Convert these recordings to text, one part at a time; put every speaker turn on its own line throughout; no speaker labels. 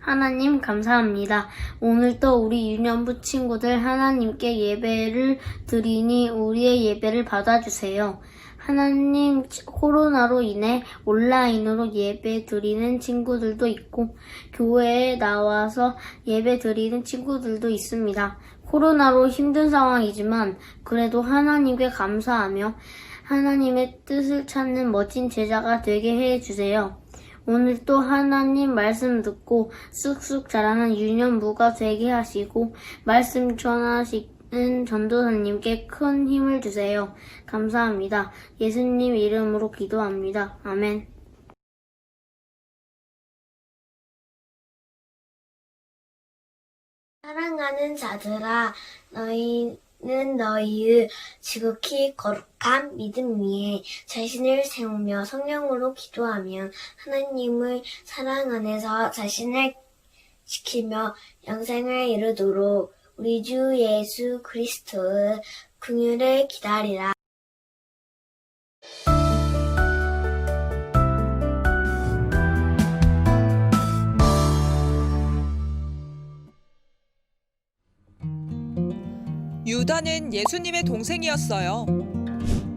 하나님 감사합니다. 오늘도 우리 유년부 친구들 하나님께 예배를 드리니 우리의 예배를 받아주세요. 하나님, 코로나로 인해 온라인으로 예배 드리는 친구들도 있고 교회에 나와서 예배 드리는 친구들도 있습니다. 코로나로 힘든 상황이지만 그래도 하나님께 감사하며 하나님의 뜻을 찾는 멋진 제자가 되게 해주세요. 오늘 또 하나님 말씀 듣고 쑥쑥 자라는 유년부가 되게 하시고 말씀 전하시는 전도사님께 큰 힘을 주세요. 감사합니다. 예수님 이름으로 기도합니다. 아멘.
사랑하는 자들아, 너희는 너희의 지극히 거룩한 믿음 위에 자신을 세우며 성령으로 기도하면 하나님의 사랑 안에서 자신을 지키며 영생을 이루도록 우리 주 예수 그리스도의 긍휼을 기다리라.
유다는 예수님의 동생이었어요.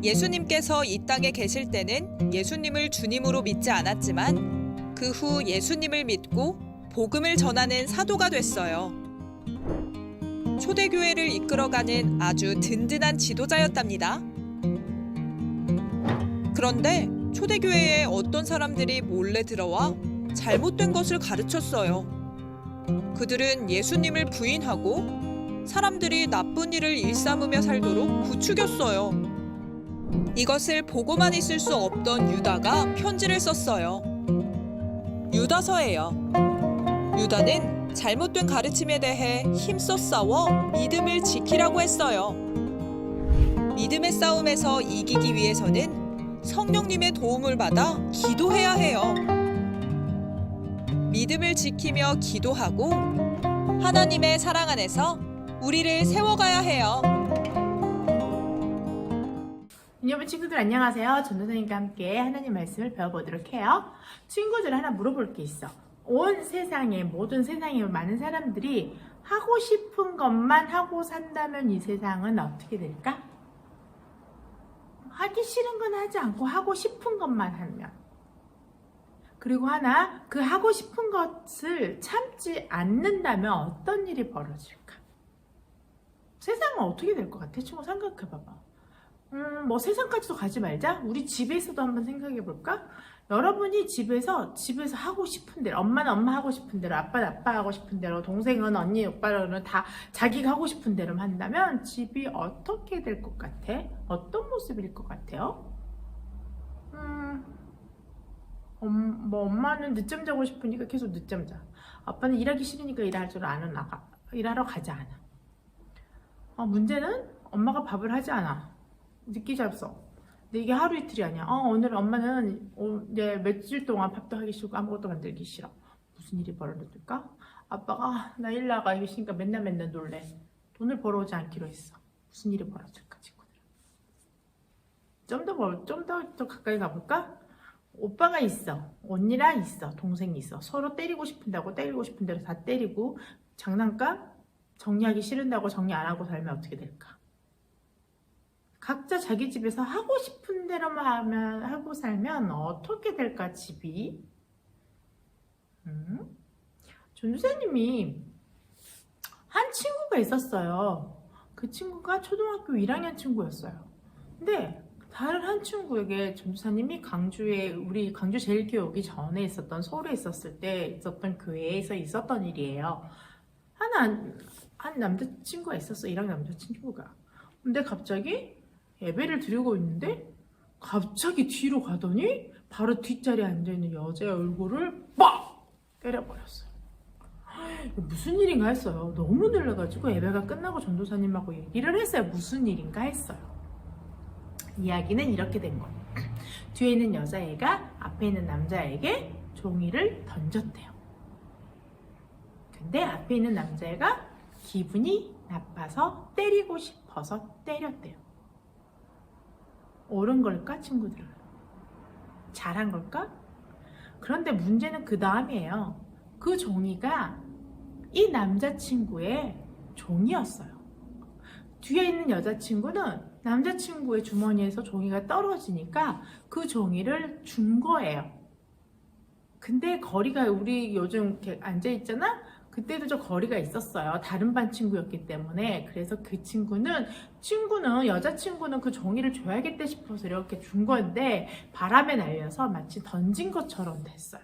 예수님께서 이 땅에 계실 때는 예수님을 주님으로 믿지 않았지만 그 후 예수님을 믿고 복음을 전하는 사도가 됐어요. 초대교회를 이끌어가는 아주 든든한 지도자였답니다. 그런데 초대교회에 어떤 사람들이 몰래 들어와 잘못된 것을 가르쳤어요. 그들은 예수님을 부인하고 사람들이 나쁜 일을 일삼으며 살도록 부추겼어요. 이것을 보고만 있을 수 없던 유다가 편지를 썼어요. 유다서예요. 유다는 잘못된 가르침에 대해 힘써 싸워 믿음을 지키라고 했어요. 믿음의 싸움에서 이기기 위해서는 성령님의 도움을 받아 기도해야 해요. 믿음을 지키며 기도하고 하나님의 사랑 안에서 우리를 세워가야 해요.
유년부 친구들 안녕하세요. 전도사님과 함께 하나님 말씀을 배워보도록 해요. 친구들 하나 물어볼 게 있어. 온 세상에, 모든 세상에 많은 사람들이 하고 싶은 것만 하고 산다면 이 세상은 어떻게 될까? 하기 싫은 건 하지 않고 하고 싶은 것만 하면. 그리고 하나, 그 하고 싶은 것을 참지 않는다면 어떤 일이 벌어질까? 세상은 어떻게 될 것 같아? 친구 생각해봐봐. 뭐 세상까지도 가지 말자. 우리 집에서도 한번 생각해볼까? 여러분이 집에서 하고 싶은 대로, 엄마는 엄마 하고 싶은 대로, 아빠는 아빠 하고 싶은 대로, 동생은 언니, 오빠는 다 자기가 하고 싶은 대로 한다면 집이 어떻게 될 것 같아? 어떤 모습일 것 같아요? 뭐 엄마는 늦잠 자고 싶으니까 계속 늦잠 자. 아빠는 일하기 싫으니까 일하러 가지 않아. 문제는 엄마가 밥을 하지 않아. 늦게 잤어. 근데 이게 하루 이틀이 아니야. 오늘 엄마는 이제 며칠 동안 밥도 하기 싫고 아무것도 만들기 싫어. 무슨 일이 벌어질까? 아빠가 나 일 나가기 싫으니까 맨날 놀래. 돈을 벌어오지 않기로 했어. 무슨 일이 벌어질까 친구들? 좀 더 가까이 가볼까? 오빠가 있어. 언니랑 있어. 동생이 있어. 서로 때리고 싶은다고 때리고 싶은 대로 다 때리고 장난감? 정리하기 싫은다고 정리 안 하고 살면 어떻게 될까? 각자 자기 집에서 하고 싶은 대로만 하고 살면 어떻게 될까, 집이? 전도사님이 한 친구가 있었어요. 그 친구가 초등학교 1학년 친구였어요. 근데 다른 한 친구에게 전도사님이 우리 광주 제일교회 오기 전에 있었던 서울에 있었을 때 있었던 교회에서 있었던 일이에요. 한 남자친구가 있었어. 1학년 남자친구가. 근데 갑자기 예배를 드리고 있는데 갑자기 뒤로 가더니 바로 뒷자리에 앉아있는 여자의 얼굴을 빡! 때려버렸어요. 무슨 일인가 했어요. 너무 놀라가지고 예배가 끝나고 전도사님하고 얘기를 했어요. 무슨 일인가 했어요. 이야기는 이렇게 된 거예요. 뒤에 있는 여자애가 앞에 있는 남자에게 종이를 던졌대요. 근데 앞에 있는 남자애가 기분이 나빠서 때리고 싶어서 때렸대요. 옳은 걸까, 친구들? 잘한 걸까? 그런데 문제는 그 다음이에요. 그 종이가 이 남자친구의 종이었어요. 뒤에 있는 여자친구는 남자친구의 주머니에서 종이가 떨어지니까 그 종이를 준 거예요. 근데 거리가, 우리 요즘 이렇게 앉아있잖아? 그때도 저 거리가 있었어요. 다른 반 친구였기 때문에. 그래서 그 친구는 여자친구는 그 종이를 줘야겠다 싶어서 이렇게 준 건데 바람에 날려서 마치 던진 것처럼 됐어요.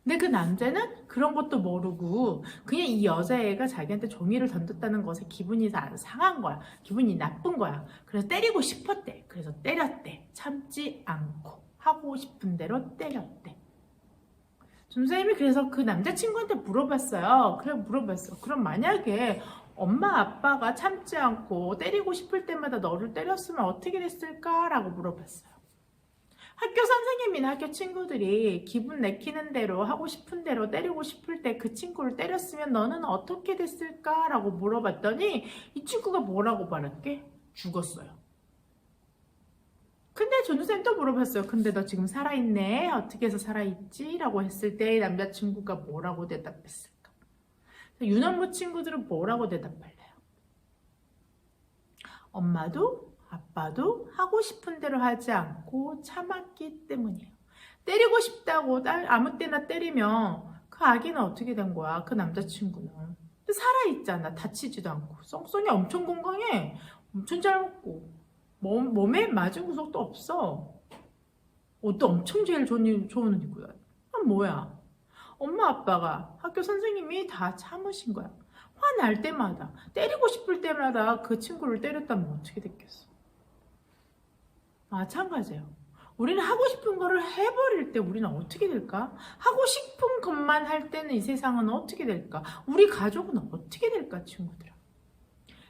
근데 그 남자는 그런 것도 모르고 그냥 이 여자애가 자기한테 종이를 던졌다는 것에 기분이 상한 거야. 기분이 나쁜 거야. 그래서 때리고 싶었대. 그래서 때렸대. 참지 않고 하고 싶은 대로 때렸대. 선생님이 그래서 그 남자친구한테 물어봤어요. 그럼 만약에 엄마 아빠가 참지 않고 때리고 싶을 때마다 너를 때렸으면 어떻게 됐을까? 라고 물어봤어요. 학교 선생님이나 학교 친구들이 기분 내키는 대로 하고 싶은 대로 때리고 싶을 때 그 친구를 때렸으면 너는 어떻게 됐을까? 라고 물어봤더니 이 친구가 뭐라고 말할게? 죽었어요. 근데 전도사님 또 물어봤어요. 근데 너 지금 살아있네? 어떻게 해서 살아있지? 라고 했을 때 남자친구가 뭐라고 대답했을까? 유년부 친구들은 뭐라고 대답할래요? 엄마도 아빠도 하고 싶은 대로 하지 않고 참았기 때문이에요. 때리고 싶다고 아무 때나 때리면 그 아기는 어떻게 된 거야? 그 남자친구는. 살아있잖아. 다치지도 않고. 성성이 엄청 건강해. 엄청 잘 먹고. 몸에 맞은 구석도 없어. 옷도 엄청 제일 좋은 옷 입고 다녀. 뭐야? 엄마 아빠가 학교 선생님이 다 참으신 거야. 화날 때마다 때리고 싶을 때마다 그 친구를 때렸다면 어떻게 됐겠어? 마찬가지예요. 우리는 하고 싶은 거를 해버릴 때 우리는 어떻게 될까? 하고 싶은 것만 할 때는 이 세상은 어떻게 될까? 우리 가족은 어떻게 될까, 친구들아?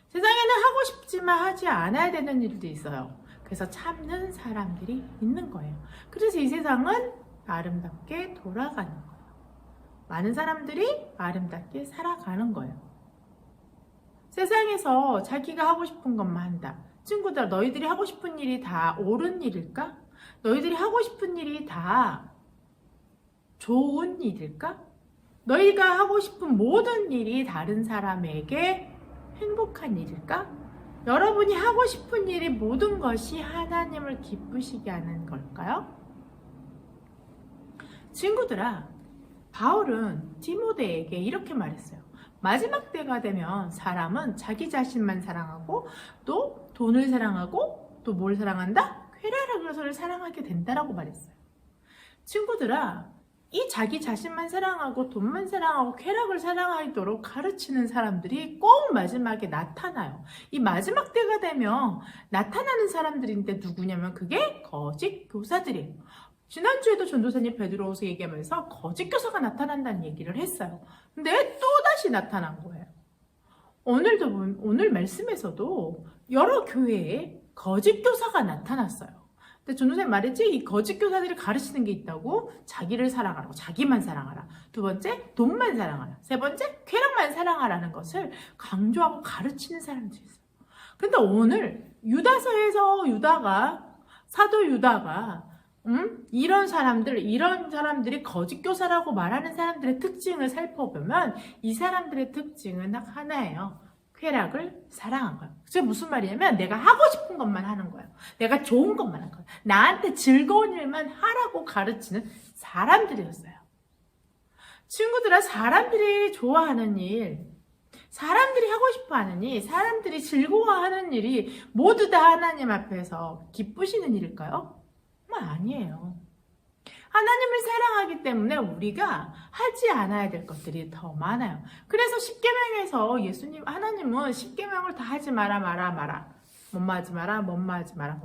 세상에는 하고 싶지만 하지 않아야 되는 일도 있어요. 그래서 참는 사람들이 있는 거예요. 그래서 이 세상은 아름답게 돌아가는 거예요. 많은 사람들이 아름답게 살아가는 거예요. 세상에서 자기가 하고 싶은 것만 한다. 친구들, 너희들이 하고 싶은 일이 다 옳은 일일까? 너희들이 하고 싶은 일이 다 좋은 일일까? 너희가 하고 싶은 모든 일이 다른 사람에게 행복한 일일까? 여러분이 하고 싶은 일이 모든 것이 하나님을 기쁘시게 하는 걸까요? 친구들아, 바울은 디모데에게 이렇게 말했어요. 마지막 때가 되면 사람은 자기 자신만 사랑하고 또 돈을 사랑하고 또 뭘 사랑한다? 쾌락을 사랑하게 된다라고 말했어요. 친구들아, 이 자기 자신만 사랑하고 돈만 사랑하고 쾌락을 사랑하도록 가르치는 사람들이 꼭 마지막에 나타나요. 이 마지막 때가 되면 나타나는 사람들인데 누구냐면 그게 거짓 교사들이에요. 지난주에도 전도사님 베드로후서 얘기하면서 거짓 교사가 나타난다는 얘기를 했어요. 근데 또다시 나타난 거예요. 오늘 말씀에서도 여러 교회에 거짓 교사가 나타났어요. 근데 전도사님 말했지? 이 거짓 교사들이 가르치는 게 있다고. 자기를 사랑하라고. 자기만 사랑하라. 두 번째, 돈만 사랑하라. 세 번째, 쾌락만 사랑하라는 것을 강조하고 가르치는 사람들이 있어요. 근데 오늘 유다서에서 사도 유다가 이런 사람들이 거짓 교사라고 말하는 사람들의 특징을 살펴보면 이 사람들의 특징은 딱 하나예요. 쾌락을 사랑한 거예요. 그게 무슨 말이냐면 내가 하고 싶은 것만 하는 거예요. 내가 좋은 것만 하는 거예요. 나한테 즐거운 일만 하라고 가르치는 사람들이었어요. 친구들아, 사람들이 좋아하는 일, 사람들이 하고 싶어하는 일, 사람들이 즐거워하는 일이 모두 다 하나님 앞에서 기쁘시는 일일까요? 아니에요. 하나님을 사랑하기 때문에 우리가 하지 않아야 될 것들이 더 많아요. 그래서 십계명에서 하나님은 십계명을 다 하지 마라. 뭐뭐하지 마라.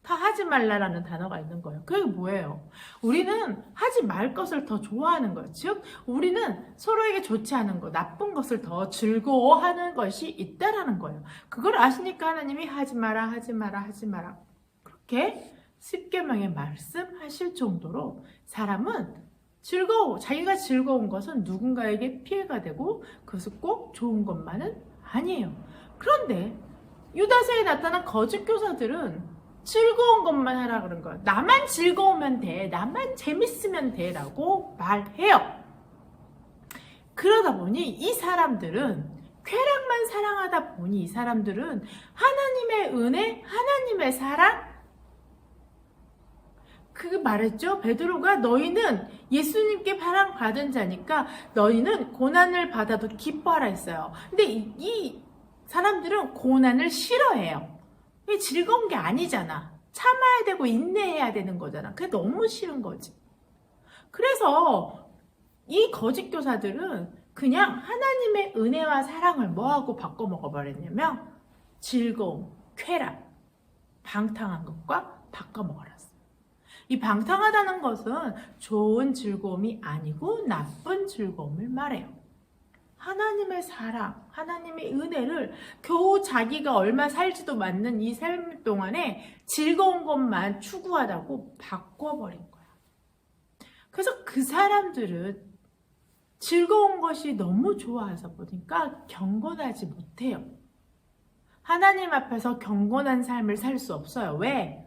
다 하지 말라라는 단어가 있는 거예요. 그게 뭐예요? 우리는 하지 말 것을 더 좋아하는 거예요. 즉, 우리는 서로에게 좋지 않은 것, 나쁜 것을 더 즐거워하는 것이 있다라는 거예요. 그걸 아시니까 하나님이 하지 마라. 그렇게 십계명에 말씀하실 정도로 사람은 자기가 즐거운 것은 누군가에게 피해가 되고 그것은 꼭 좋은 것만은 아니에요. 그런데 유다서에 나타난 거짓 교사들은 즐거운 것만 하라 그런 거야. 나만 즐거우면 돼. 나만 재밌으면 돼. 라고 말해요. 그러다 보니 이 사람들은 쾌락만 사랑하다 보니 이 사람들은 하나님의 은혜, 하나님의 사랑, 그 말했죠. 베드로가 너희는 예수님께 사랑받은 자니까 너희는 고난을 받아도 기뻐하라 했어요. 근데 이 사람들은 고난을 싫어해요. 이게 즐거운 게 아니잖아. 참아야 되고 인내해야 되는 거잖아. 그게 너무 싫은 거지. 그래서 이 거짓 교사들은 그냥 하나님의 은혜와 사랑을 뭐하고 바꿔 먹어버렸냐면 즐거움, 쾌락, 방탕한 것과 바꿔 먹어놨어요. 이 방탕하다는 것은 좋은 즐거움이 아니고 나쁜 즐거움을 말해요. 하나님의 사랑, 하나님의 은혜를 겨우 자기가 얼마 살지도 않는 이 삶 동안에 즐거운 것만 추구하다고 바꿔버린 거야. 그래서 그 사람들은 즐거운 것이 너무 좋아서 보니까 경건하지 못해요. 하나님 앞에서 경건한 삶을 살 수 없어요. 왜?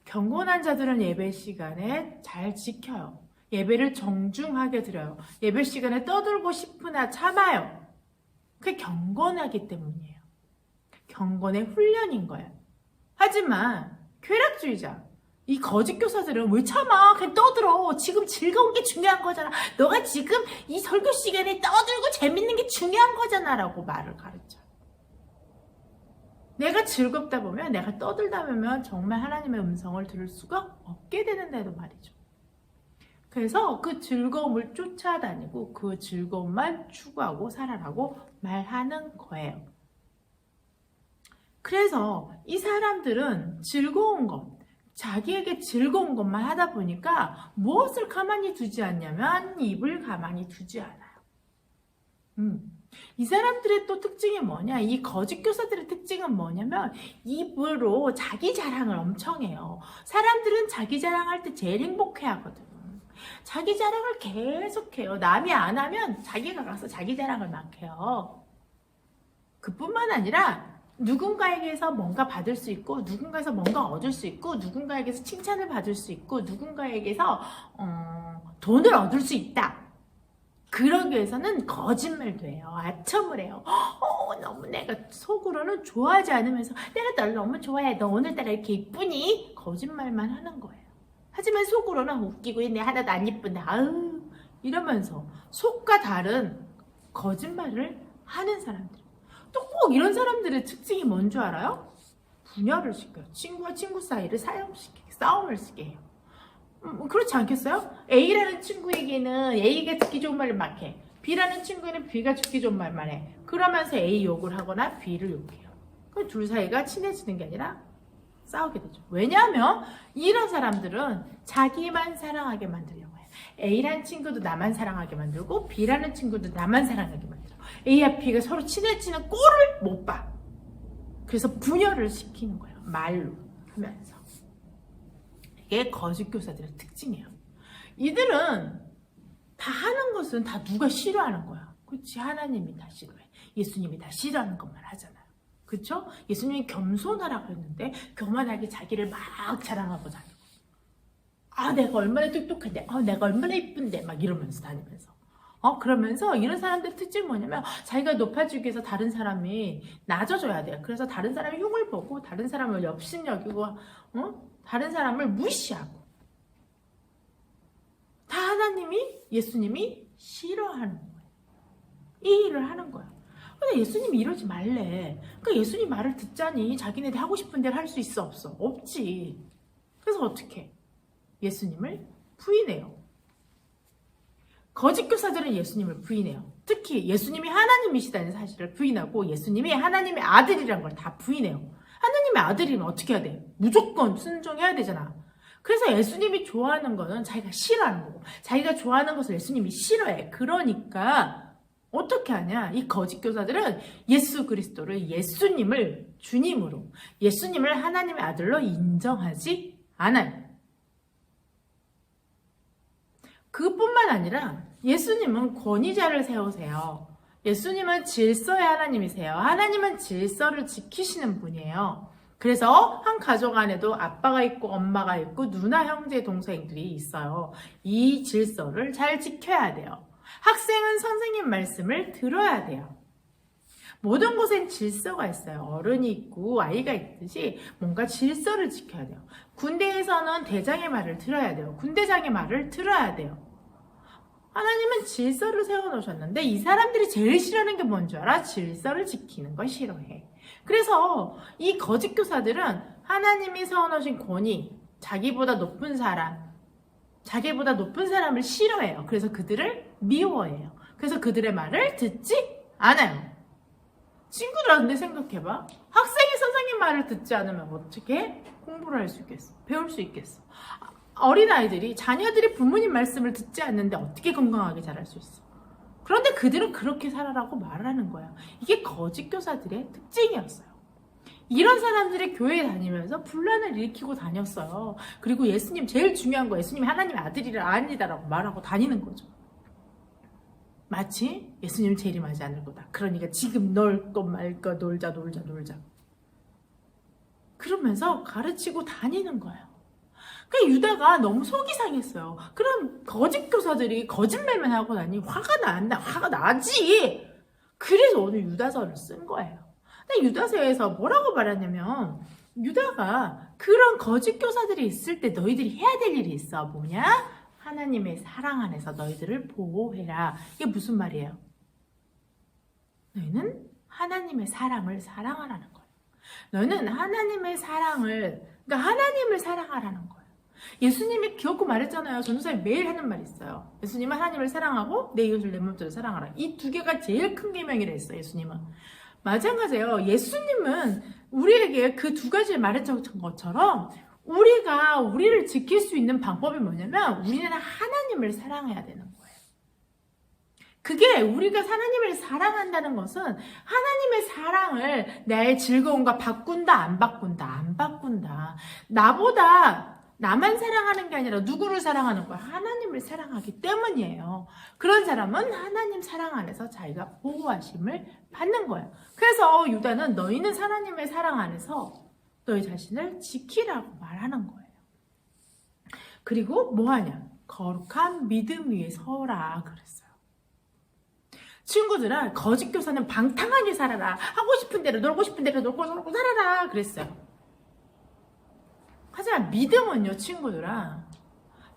경건한 자들은 예배 시간에 잘 지켜요. 예배를 정중하게 드려요. 예배 시간에 떠들고 싶으나 참아요. 그게 경건하기 때문이에요. 경건의 훈련인 거예요. 하지만 쾌락주의자, 이 거짓 교사들은 왜 참아? 그냥 떠들어. 지금 즐거운 게 중요한 거잖아. 너가 지금 이 설교 시간에 떠들고 재밌는 게 중요한 거잖아 라고 말을 가르쳐요. 내가 즐겁다 보면, 내가 떠들다 보면 정말 하나님의 음성을 들을 수가 없게 되는데도 말이죠. 그래서 그 즐거움을 쫓아다니고 그 즐거움만 추구하고 살아라고 말하는 거예요. 그래서 이 사람들은 즐거운 것, 자기에게 즐거운 것만 하다 보니까 무엇을 가만히 두지 않냐면 입을 가만히 두지 않아요. 이 사람들의 또 특징이 뭐냐? 이 거짓 교사들의 특징은 뭐냐면 입으로 자기 자랑을 엄청 해요. 사람들은 자기 자랑할 때 제일 행복해 하거든. 자기 자랑을 계속해요. 남이 안 하면 자기가 가서 자기 자랑을 막 해요. 그뿐만 아니라 누군가에게서 뭔가 받을 수 있고, 누군가에서 뭔가 얻을 수 있고, 누군가에게서 칭찬을 받을 수 있고, 누군가에게서 돈을 얻을 수 있다. 그러기 위해서는 거짓말도 해요. 아첨을 해요. 너무 내가 속으로는 좋아하지 않으면서 내가 널 너무 좋아해. 너 오늘따라 이렇게 이쁘니? 거짓말만 하는 거예요. 하지만 속으로는 웃기고 있네. 하나도 안 이쁜데. 아유 이러면서 속과 다른 거짓말을 하는 사람들. 또 꼭 이런 사람들의 특징이 뭔 줄 알아요? 분열을 시켜요. 친구와 친구 사이를 싸움을 시게 해요. 그렇지 않겠어요? A라는 친구에게는 A가 듣기 좋은 말을 막 해. B라는 친구에는 B가 듣기 좋은 말만 해. 그러면서 A 욕을 하거나 B를 욕해요. 그럼 둘 사이가 친해지는 게 아니라 싸우게 되죠. 왜냐하면 이런 사람들은 자기만 사랑하게 만들려고 해요. A라는 친구도 나만 사랑하게 만들고 B라는 친구도 나만 사랑하게 만들어. A와 B가 서로 친해지는 꼴을 못 봐. 그래서 분열을 시키는 거예요. 말로 하면서. 이게 거짓 교사들의 특징이에요. 이들은 다 하는 것은 다 누가 싫어하는 거야. 그렇지? 하나님이 다 싫어해. 예수님이 다 싫어하는 것만 하잖아요. 그렇죠? 예수님이 겸손하라고 했는데 교만하게 자기를 막 자랑하고 다니고, 내가 얼마나 똑똑한데, 내가 얼마나 이쁜데 막 이러면서 다니면서, 그러면서 이런 사람들의 특징이 뭐냐면 자기가 높아지기 위해서 다른 사람이 낮아져야 돼요. 그래서 다른 사람의 흉을 보고 다른 사람을 업신여기고 다른 사람을 무시하고, 다 하나님이, 예수님이 싫어하는 거예요. 이 일을 하는 거야. 근데 예수님이 이러지 말래. 그러니까 예수님 말을 듣자니 자기네들 하고 싶은 대로 할 수 있어? 없어? 없지. 그래서 어떻게 해? 예수님을 부인해요. 거짓 교사들은 예수님을 부인해요. 특히 예수님이 하나님이시다는 사실을 부인하고 예수님이 하나님의 아들이라는 걸 다 부인해요. 하나님의 아들이면 어떻게 해야 돼? 무조건 순종해야 되잖아. 그래서 예수님이 좋아하는 거는 자기가 싫어하는 거고, 자기가 좋아하는 것을 예수님이 싫어해. 그러니까 어떻게 하냐? 이 거짓 교사들은 예수 그리스도를, 예수님을 주님으로, 예수님을 하나님의 아들로 인정하지 않아요. 그뿐만 아니라 예수님은 권위자를 세우세요. 예수님은 질서의 하나님이세요. 하나님은 질서를 지키시는 분이에요. 그래서 한 가족 안에도 아빠가 있고 엄마가 있고 누나, 형제, 동생들이 있어요. 이 질서를 잘 지켜야 돼요. 학생은 선생님 말씀을 들어야 돼요. 모든 곳엔 질서가 있어요. 어른이 있고 아이가 있듯이 뭔가 질서를 지켜야 돼요. 군대에서는 대장의 말을 들어야 돼요. 군대장의 말을 들어야 돼요. 하나님은 질서를 세워놓으셨는데 이 사람들이 제일 싫어하는 게 뭔 줄 알아? 질서를 지키는 걸 싫어해. 그래서 이 거짓 교사들은 하나님이 세워놓으신 권위, 자기보다 높은 사람을 싫어해요. 그래서 그들을 미워해요. 그래서 그들의 말을 듣지 않아요. 친구들아, 근데 생각해봐. 학생이 선생님 말을 듣지 않으면 어떻게 공부를 할 수 있겠어? 배울 수 있겠어? 어린아이들이, 자녀들이 부모님 말씀을 듣지 않는데 어떻게 건강하게 자랄 수 있어? 그런데 그들은 그렇게 살아라고 말하는 거야. 이게 거짓 교사들의 특징이었어요. 이런 사람들이 교회에 다니면서 분란을 일으키고 다녔어요. 그리고 예수님, 제일 중요한 거, 예수님이 하나님의 아들이라 아니다라고 말하고 다니는 거죠. 마치 예수님 재림하지 않을 거다. 그러니까 지금 놀거 말거 놀자. 그러면서 가르치고 다니는 거예요. 그러니까 유다가 너무 속이 상했어요. 그럼 거짓 교사들이 거짓말만 하고 나니 화가 나지. 그래서 오늘 유다서를 쓴 거예요. 근데 유다서에서 뭐라고 말하냐면 유다가 그런 거짓 교사들이 있을 때 너희들이 해야 될 일이 있어. 뭐냐? 하나님의 사랑 안에서 너희들을 보호해라. 이게 무슨 말이에요? 너희는 하나님의 사랑을 사랑하라는 거예요. 너는 하나님의 사랑을, 그러니까 하나님을 사랑하라는 거예요. 예수님이 기억고 말했잖아요. 전도사님 매일 하는 말이 있어요. 예수님은 하나님을 사랑하고 내 이웃을 내 몸처럼 사랑하라. 이 두 개가 제일 큰 계명이라 했어요. 예수님은. 마찬가지예요. 예수님은 우리에게 그 두 가지를 말했던 것처럼 우리가 우리를 지킬 수 있는 방법이 뭐냐면 우리는 하나님을 사랑해야 되는 거예요. 그게 우리가 하나님을 사랑한다는 것은 하나님의 사랑을 나의 즐거움과 바꾼다, 안 바꾼다. 나만 사랑하는 게 아니라 누구를 사랑하는 거야? 하나님을 사랑하기 때문이에요. 그런 사람은 하나님 사랑 안에서 자기가 보호하심을 받는 거예요. 그래서 유다는 너희는 하나님의 사랑 안에서 너희 자신을 지키라고 말하는 거예요. 그리고 뭐하냐? 거룩한 믿음 위에 서라 그랬어요. 친구들아, 거짓 교사는 방탕하게 살아라. 하고 싶은 대로 놀고 싶은 대로 놀고 살아라 그랬어요. 하지만 믿음은요, 친구들아.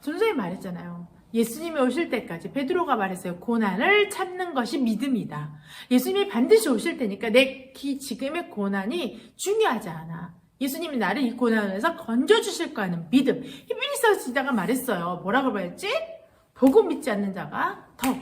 전도사님 말했잖아요. 예수님이 오실 때까지 베드로가 말했어요. 고난을 참는 것이 믿음이다. 예수님이 반드시 오실 테니까 내 지금의 고난이 중요하지 않아. 예수님이 나를 이 고난에서 건져주실 거라는 믿음. 히브리서 지다가 말했어요. 뭐라고 말했지? 보고 믿지 않는 자가 더.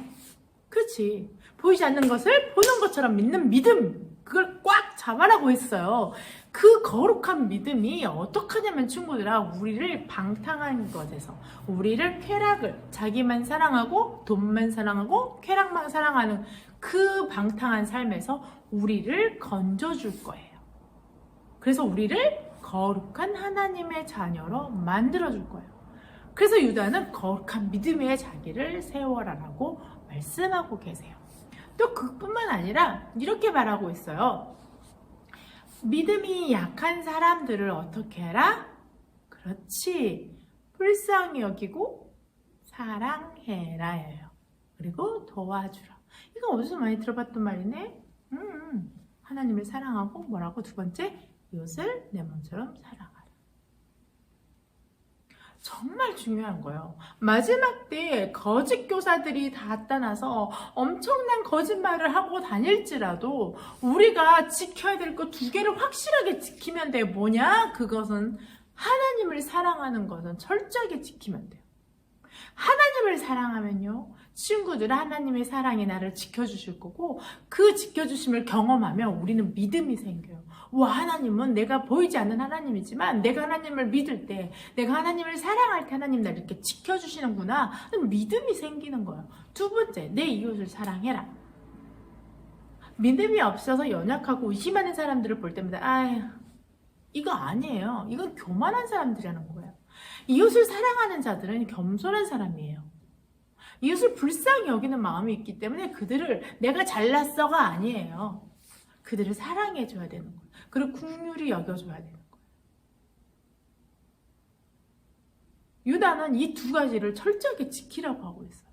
그렇지. 보이지 않는 것을 보는 것처럼 믿는 믿음. 그걸 꽉 잡아라고 했어요. 그 거룩한 믿음이 어떻게 하냐면 친구들아, 우리를 방탕한 것에서, 우리를 쾌락을, 자기만 사랑하고 돈만 사랑하고 쾌락만 사랑하는 그 방탕한 삶에서 우리를 건져줄 거예요. 그래서 우리를 거룩한 하나님의 자녀로 만들어줄 거예요. 그래서 유다는 거룩한 믿음 위에 자기를 세워라라고 말씀하고 계세요. 또 그뿐만 아니라 이렇게 말하고 있어요. 믿음이 약한 사람들을 어떻게 해라? 그렇지. 불쌍히 여기고 사랑해라예요. 그리고 도와주라. 이거 어디서 많이 들어봤던 말이네? 하나님을 사랑하고 뭐라고? 두 번째, 이웃을 내 몸처럼 사랑하라. 정말 중요한 거예요. 마지막 때 거짓 교사들이 다 나타나서 엄청난 거짓말을 하고 다닐지라도 우리가 지켜야 될 것 두 개를 확실하게 지키면 돼요. 뭐냐? 그것은 하나님을 사랑하는 것은 철저하게 지키면 돼요. 하나님을 사랑하면요, 친구들, 하나님의 사랑이 나를 지켜주실 거고, 그 지켜주심을 경험하면 우리는 믿음이 생겨요. 와, 하나님은 내가 보이지 않는 하나님이지만 내가 하나님을 믿을 때, 내가 하나님을 사랑할 때 하나님 나를 이렇게 지켜주시는구나. 믿음이 생기는 거예요. 두 번째, 내 이웃을 사랑해라. 믿음이 없어서 연약하고 의심하는 사람들을 볼 때마다 아휴, 이거 아니에요. 이건 교만한 사람들이라는 거예요. 이웃을 사랑하는 자들은 겸손한 사람이에요. 이웃을 불쌍히 여기는 마음이 있기 때문에 그들을 내가 잘났어가 아니에요. 그들을 사랑해줘야 되는 거예요. 그리고 긍휼히 여겨줘야 되는 거예요. 유다는 이 두 가지를 철저하게 지키라고 하고 있어요.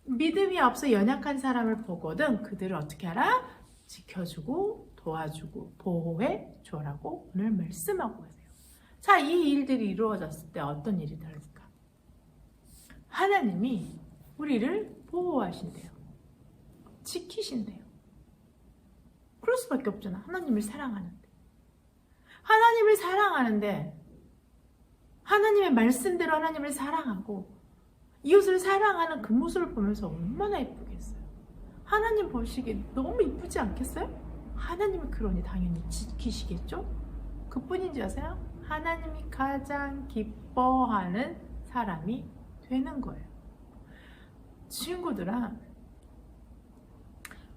믿음이 없어 연약한 사람을 보거든 그들을 어떻게 하라? 지켜주고 도와주고 보호해 줘라고 오늘 말씀하고 계세요. 자, 이 일들이 이루어졌을 때 어떤 일이 될까? 하나님이 우리를 보호하신대요. 지키신대요. 그럴 수밖에 없잖아. 하나님을 사랑하는데. 하나님을 사랑하는데 하나님의 말씀대로 하나님을 사랑하고 이웃을 사랑하는 그 모습을 보면서 얼마나 예쁘겠어요. 하나님 보시기에 너무 이쁘지 않겠어요? 하나님이 그러니 당연히 지키시겠죠? 그뿐인지 아세요? 하나님이 가장 기뻐하는 사람이 되는 거예요. 친구들아,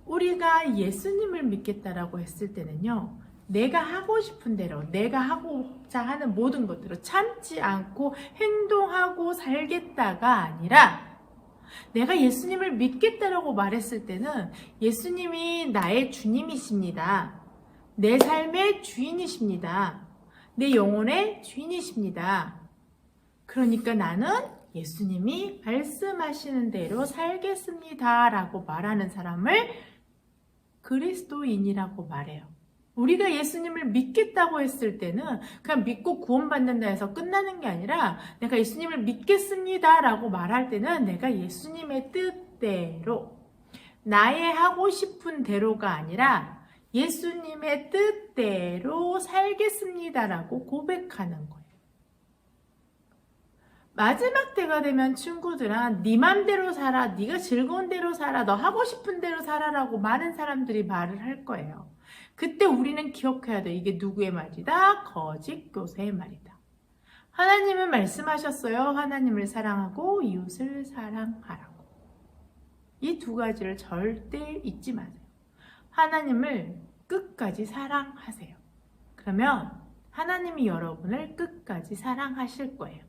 우리가 예수님을 믿겠다라고 했을 때는요, 내가 하고 싶은 대로, 내가 하고자 하는 모든 것들을 참지 않고 행동하고 살겠다가 아니라, 내가 예수님을 믿겠다라고 말했을 때는 예수님이 나의 주님이십니다. 내 삶의 주인이십니다. 내 영혼의 주인이십니다. 그러니까 나는 예수님이 말씀하시는 대로 살겠습니다 라고 말하는 사람을 그리스도인이라고 말해요. 우리가 예수님을 믿겠다고 했을 때는 그냥 믿고 구원받는다 해서 끝나는 게 아니라 내가 예수님을 믿겠습니다 라고 말할 때는 내가 예수님의 뜻대로 나의 하고 싶은 대로가 아니라 예수님의 뜻대로 살겠습니다 라고 고백하는 거예요. 마지막 때가 되면 친구들아, 네 맘대로 살아, 네가 즐거운 대로 살아, 너 하고 싶은 대로 살아라고 많은 사람들이 말을 할 거예요. 그때 우리는 기억해야 돼. 이게 누구의 말이다? 거짓 교사의 말이다. 하나님은 말씀하셨어요. 하나님을 사랑하고 이웃을 사랑하라고. 이 두 가지를 절대 잊지 마세요. 하나님을 끝까지 사랑하세요. 그러면 하나님이 여러분을 끝까지 사랑하실 거예요.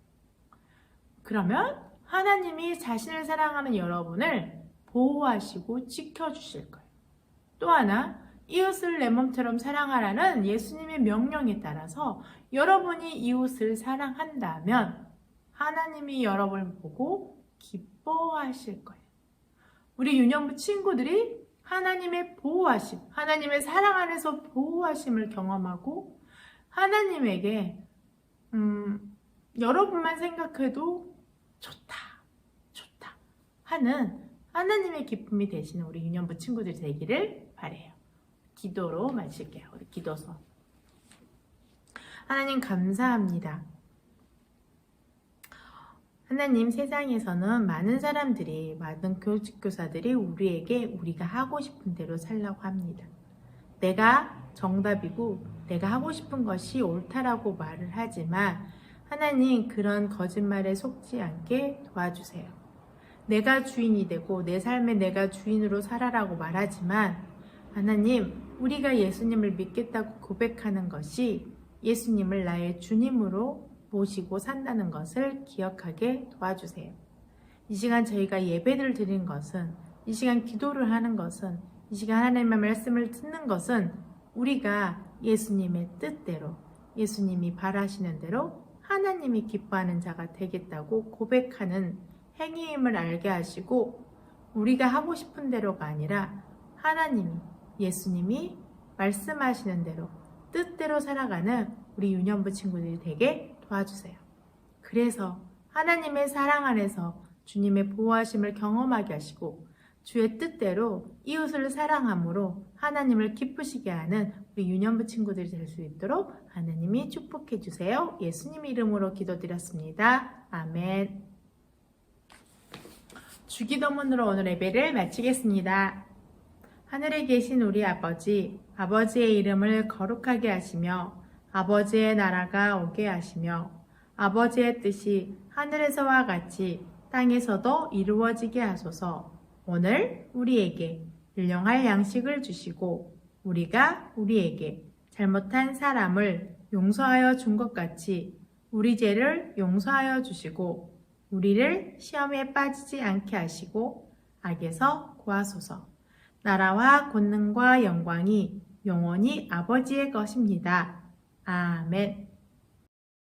그러면 하나님이 자신을 사랑하는 여러분을 보호하시고 지켜주실 거예요. 또 하나, 이웃을 내 몸처럼 사랑하라는 예수님의 명령에 따라서 여러분이 이웃을 사랑한다면 하나님이 여러분을 보고 기뻐하실 거예요. 우리 유년부 친구들이 하나님의 보호하심, 하나님의 사랑 안에서 보호하심을 경험하고 하나님에게 여러분만 생각해도 좋다 하는 하나님의 기쁨이 되시는 우리 유년부 친구들 되기를 바라요. 기도로 마칠게요. 우리 기도서. 하나님 감사합니다. 하나님, 세상에서는 많은 사람들이, 많은 교직교사들이 우리에게 우리가 하고 싶은 대로 살라고 합니다. 내가 정답이고 내가 하고 싶은 것이 옳다라고 말을 하지만 하나님, 그런 거짓말에 속지 않게 도와주세요. 내가 주인이 되고 내 삶에 내가 주인으로 살아라고 말하지만 하나님, 우리가 예수님을 믿겠다고 고백하는 것이 예수님을 나의 주님으로 모시고 산다는 것을 기억하게 도와주세요. 이 시간 저희가 예배를 드리는 것은, 이 시간 기도를 하는 것은, 이 시간 하나님의 말씀을 듣는 것은 우리가 예수님의 뜻대로, 예수님이 바라시는 대로 하나님이 기뻐하는 자가 되겠다고 고백하는 행위임을 알게 하시고, 우리가 하고 싶은 대로가 아니라 하나님이, 예수님이 말씀하시는 대로 뜻대로 살아가는 우리 유년부 친구들이 되게 도와주세요. 그래서 하나님의 사랑 안에서 주님의 보호하심을 경험하게 하시고 주의 뜻대로 이웃을 사랑함으로 하나님을 기쁘시게 하는 우리 유년부 친구들이 될 수 있도록 하나님이 축복해 주세요. 예수님 이름으로 기도드렸습니다. 아멘. 주기도문으로 오늘 예배를 마치겠습니다. 하늘에 계신 우리 아버지, 아버지의 이름을 거룩하게 하시며 아버지의 나라가 오게 하시며 아버지의 뜻이 하늘에서와 같이 땅에서도 이루어지게 하소서. 오늘 우리에게 일용할 양식을 주시고 우리가 우리에게 잘못한 사람을 용서하여 준 것 같이 우리 죄를 용서하여 주시고 우리를 시험에 빠지지 않게 하시고 악에서 구하소서. 나라와 권능과 영광이 영원히 아버지의 것입니다. 아멘.